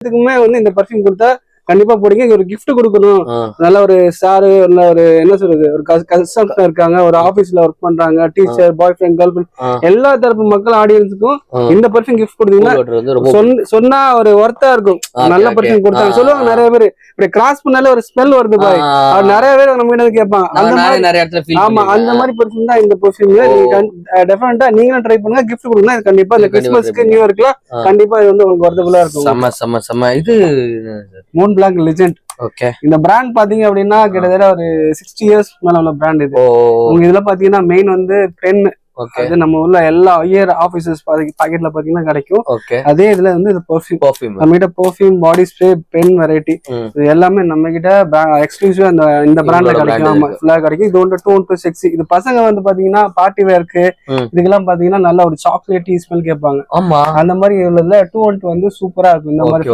இதுக்குமே வந்து இந்த பர்ஃபியூம் கொடுத்தா கண்டிப்பா போடுங்க. ஒரு கிஃப்ட் கொடுக்கணும், நல்ல ஒரு சாரு, இல்ல ஒரு என்ன சொல்றது, ஒரு கஸ்டமர் இருக்காங்க, ஒரு ஆபீஸ்ல ஒர்க் பண்றாங்க, டீச்சர், பாய் ஃப்ரெண்ட், கேர்ள் ஃப்ரெண்ட், எல்லா தரப்பு மக்கள் ஆடியன்ஸுக்கும் இந்த பர்ஃபியூம் கிஃப்ட் கொடுத்தீங்கன்னா சொன்னா ஒரு ஒர்த்தா இருக்கும். நல்ல பர்ஃபியூம் கொடுத்தாங்க சொல்லுவாங்க நிறைய பேர். இப்படி கிராஸ் பண்ணாலே ஒரு ஸ்மெல் வருது பாய், நிறைய பேர் நம்ம கிட்ட கேட்பாங்க. அந்த மாதிரி ஆமா, அந்த மாதிரி பர்ஃபியூம் தான் இந்த பர்ஃபியூம். நீங்க டெஃபினட்டா நீங்களும் ட்ரை பண்ணுங்க, கிஃப்ட் கொடுங்க. இது கண்டிப்பா இந்த கிறிஸ்மஸ்க்கு, நியூ இயர்க்குல கண்டிப்பா இது வந்து உங்களுக்கு ஒர்த்தபுளா இருக்கும். இது மூன் பிளாக் லெஜெண்ட். ஓகே, இந்த பிராண்ட் பாத்தீங்க அப்படின்னா கிட்டத்தட்ட ஒரு 60 இயர்ஸ் மேல உள்ள பிராண்ட் இது. உங்க இதுல பாத்தீங்கன்னா மெயின் வந்து பென். அது நம்ம உள்ள எல்லா இயர் ஆபீசர்ஸ் பாக்கெட்ல பாத்தீங்கன்னா கிடைக்கும். அதே இதுல வந்து இது பெர்ஃபியூம், நம்ம கிட்ட perfume, body spray, pen variety, இது எல்லாமே நம்ம கிட்ட எக்ஸ்க்ளூசிவா இந்த பிராண்ட்ல கிடைக்கும். ஃபுல்லா கிடைக்கும். இது வந்து 216. இது பசங்க வந்து பாத்தீங்கன்னா பார்ட்டி வேர்க்கு இதுக்கெல்லாம் பாத்தீங்கன்னா நல்ல ஒரு சாக்லேட்டி ஸ்மெல் கேட்பாங்க. அந்த மாதிரி உள்ளதுல 212 வந்து சூப்பரா இருக்கும். இந்த மாதிரி